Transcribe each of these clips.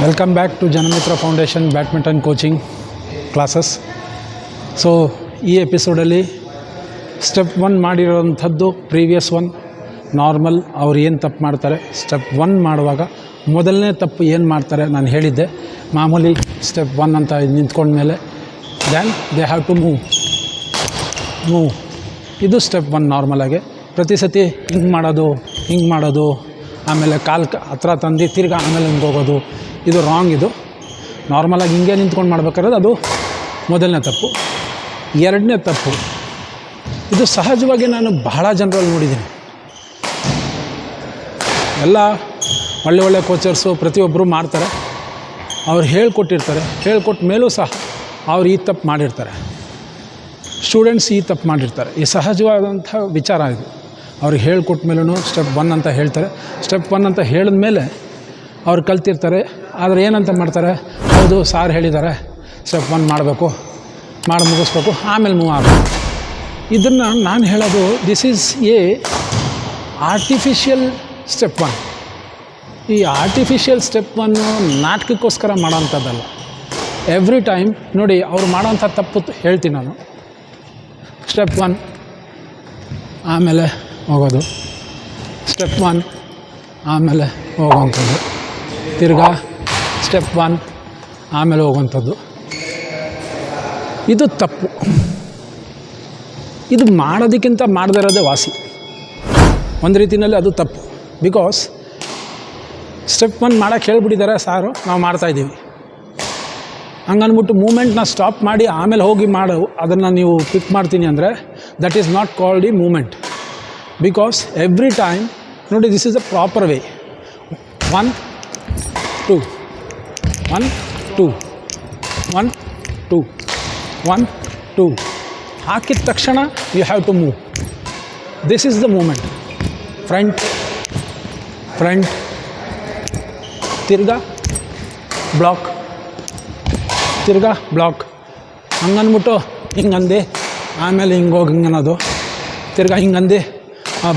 Welcome back to Janamitra foundation badminton coaching classes. So ಈ ಎಪಿಸೋಡಲ್ಲಿ step 1 ಮಾಡಿರೋವಂಥದ್ದು ಪ್ರೀವಿಯಸ್ ಒನ್ ನಾರ್ಮಲ್ ಅವ್ರು ಏನು ತಪ್ಪು ಮಾಡ್ತಾರೆ, ಸ್ಟೆಪ್ 1 ಮಾಡುವಾಗ ಮೊದಲನೇ ತಪ್ಪು ಏನು ಮಾಡ್ತಾರೆ ನಾನು ಹೇಳಿದ್ದೆ. ಮಾಮೂಲಿ ಸ್ಟೆಪ್ 1 ಅಂತ ನಿಂತ್ಕೊಂಡ್ಮೇಲೆ then they have to move. ಇದು ಸ್ಟೆಪ್ 1 ನಾರ್ಮಲಾಗಿ. ಪ್ರತಿ ಸತಿ ಹಿಂಗೆ ಮಾಡೋದು ಆಮೇಲೆ ಕಾಲು ಹತ್ರ ತಂದು ತಿರ್ಗಿ ಆಮೇಲೆ ಹಿಂಗೆ ಹೋಗೋದು, ಇದು ರಾಂಗ್. ಇದು ನಾರ್ಮಲಾಗಿ ಹಿಂಗೆ ನಿಂತ್ಕೊಂಡು ಮಾಡ್ಬೇಕಾದ್ರೆ ಅದು ಮೊದಲನೇ ತಪ್ಪು. ಎರಡನೇ ತಪ್ಪು, ಇದು ಸಹಜವಾಗಿ ನಾನು ಬಹಳ ಜನರಲ್ಲಿ ನೋಡಿದ್ದೀನಿ. ಎಲ್ಲ ಒಳ್ಳೆ ಕೋಚರ್ಸು ಪ್ರತಿಯೊಬ್ಬರು ಮಾಡ್ತಾರೆ, ಅವ್ರು ಹೇಳ್ಕೊಟ್ಟ ಮೇಲೂ ಸಹ ಅವ್ರು ಈ ತಪ್ಪು ಮಾಡಿರ್ತಾರೆ, ಸ್ಟೂಡೆಂಟ್ಸ್ ಈ ತಪ್ಪು ಮಾಡಿರ್ತಾರೆ. ಈ ಸಹಜವಾದಂಥ ವಿಚಾರ ಇದು. ಅವ್ರಿಗೆ ಹೇಳ್ಕೊಟ್ಟ ಮೇಲೂ ಸ್ಟೆಪ್ 1 ಅಂತ ಹೇಳ್ತಾರೆ. ಸ್ಟೆಪ್ 1 ಅಂತ ಹೇಳಿದ ಮೇಲೆ ಅವ್ರು ಕಲ್ತಿರ್ತಾರೆ. ಆದರೆ ಏನಂತ ಮಾಡ್ತಾರೆ, ಹೌದು ಸಾರ್ ಹೇಳಿದ್ದಾರೆ ಸ್ಟೆಪ್ 1 ಮಾಡಬೇಕು, ಮಾಡಿ ಮುಗಿಸ್ಬೇಕು, ಆಮೇಲೆ ಮೂವ್ ಆಗಬೇಕು. ಇದನ್ನು ನಾನು ಹೇಳೋದು, this is A artificial step 1. ಈ ಆರ್ಟಿಫಿಷಿಯಲ್ ಸ್ಟೆಪ್ 1 ನಾಟಕಕ್ಕೋಸ್ಕರ ಮಾಡೋವಂಥದ್ದಲ್ಲ. ಎವ್ರಿ ಟೈಮ್ ನೋಡಿ ಅವ್ರು ಮಾಡೋವಂಥ ತಪ್ಪು ಹೇಳ್ತೀನಿ ನಾನು. ಸ್ಟೆಪ್ 1 ಆಮೇಲೆ ಹೋಗೋದು, ಸ್ಟೆಪ್ 1 ಆಮೇಲೆ ಹೋಗೋವಂಥದ್ದು, ತಿರ್ಗಾ ಸ್ಟೆಪ್ 1 ಆಮೇಲೆ ಹೋಗುವಂಥದ್ದು. ಇದು ತಪ್ಪು. ಇದು ಮಾಡೋದಕ್ಕಿಂತ ಮಾಡದೇ ಇರೋದೇ ವಾಸಿ. ಒಂದು ರೀತಿಯಲ್ಲಿ ಅದು ತಪ್ಪು. ಬಿಕಾಸ್ ಸ್ಟೆಪ್ 1 ಮಾಡೋಕ್ಕೆ ಹೇಳ್ಬಿಟ್ಟಿದ್ದಾರೆ ಸಾರು, ನಾವು ಮಾಡ್ತಾಯಿದ್ದೀವಿ. ಹಂಗನ್ಬಿಟ್ಟು ಮೂಮೆಂಟ್ನ ಸ್ಟಾಪ್ ಮಾಡಿ ಆಮೇಲೆ ಹೋಗಿ ಅದನ್ನು ನೀವು ಪಿಕ್ ಮಾಡ್ತೀನಿ ಅಂದರೆ ದಟ್ ಈಸ್ ನಾಟ್ ಕಾಲ್ಡ್ ಈ ಮೂಮೆಂಟ್. ಬಿಕಾಸ್ ಎವ್ರಿ ಟೈಮ್ ನೋಡಿ, this is the proper way. 1 2 1 2 1 2 1 2 ಹಾಕಿದ ತಕ್ಷಣ you have to move. This is the moment. Front ತಿರ್ಗಾ ಬ್ಲಾಕ್ ಹಂಗನ್ಬಿಟ್ಟು ಹಿಂಗಂದೆ ಆಮೇಲೆ ಹಿಂಗೋಗಿ ಹಿಂಗನ್ನೋದು, ತಿರ್ಗಾ ಹಿಂಗಂದೆ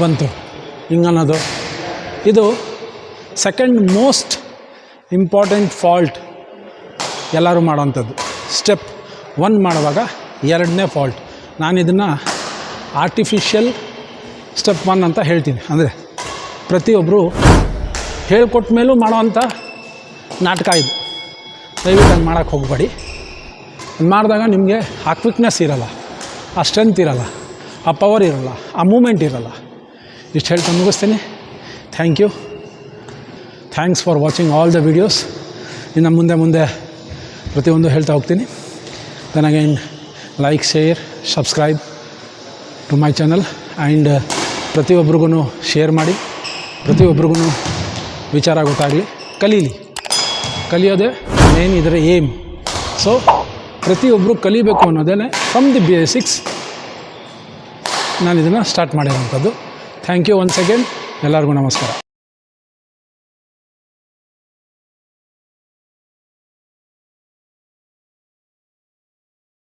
ಬಂತು ಹಿಂಗನ್ನೋದು. ಇದು ಸೆಕೆಂಡ್ ಮೋಸ್ಟ್ ಇಂಪಾರ್ಟೆಂಟ್ ಫಾಲ್ಟ್ ಎಲ್ಲರೂ ಮಾಡೋವಂಥದ್ದು. ಸ್ಟೆಪ್ 1 ಮಾಡುವಾಗ ಎರಡನೇ ಫಾಲ್ಟ್. ನಾನು ಇದನ್ನು ಆರ್ಟಿಫಿಷಿಯಲ್ ಸ್ಟೆಪ್ 1 ಅಂತ ಹೇಳ್ತೀನಿ. ಅಂದರೆ ಪ್ರತಿಯೊಬ್ಬರು ಹೇಳ್ಕೊಟ್ಟ ಮೇಲೂ ಮಾಡೋವಂಥ ನಾಟಕ ಇದು. ದಯವಿಟ್ಟು ಹಂಗೆ ಮಾಡೋಕ್ಕೆ ಹೋಗಬೇಡಿ. ಮಾಡಿದಾಗ ನಿಮಗೆ ಆ ಕ್ವಿಕ್ನೆಸ್ ಇರೋಲ್ಲ, ಆ ಸ್ಟ್ರೆಂತ್ ಇರೋಲ್ಲ, ಆ ಪವರ್ ಇರೋಲ್ಲ, ಆ ಮೂಮೆಂಟ್ ಇರೋಲ್ಲ. ಇಷ್ಟು ಹೇಳ್ತಾ ಮುಗಿಸ್ತೀನಿ. Thank you. Thanks for watching all the videos. ಇನ್ನು ಮುಂದೆ ಪ್ರತಿಯೊಂದು ಹೇಳ್ತಾ ಹೋಗ್ತೀನಿ. Then again like, share, subscribe to my channel. And ಪ್ರತಿಯೊಬ್ರಿಗೂ ಶೇರ್ ಮಾಡಿ, ಪ್ರತಿಯೊಬ್ರಿಗೂ ವಿಚಾರ ಗೊತ್ತಾಗಲಿ, ಕಲಿಯೋದೇ ಮೇನ್ ಇದರ ಏಮ್. ಸೊ ಪ್ರತಿಯೊಬ್ಬರು ಕಲಿಬೇಕು ಅನ್ನೋದೇ ಫ್ರಮ್ ದಿ ಬೇಸಿಕ್ಸ್ ನಾನು ಇದನ್ನು ಸ್ಟಾರ್ಟ್ ಮಾಡಿರೋಂಥದ್ದು. Thank you once again. ಎಲ್ಲರಿಗೂ ನಮಸ್ಕಾರ.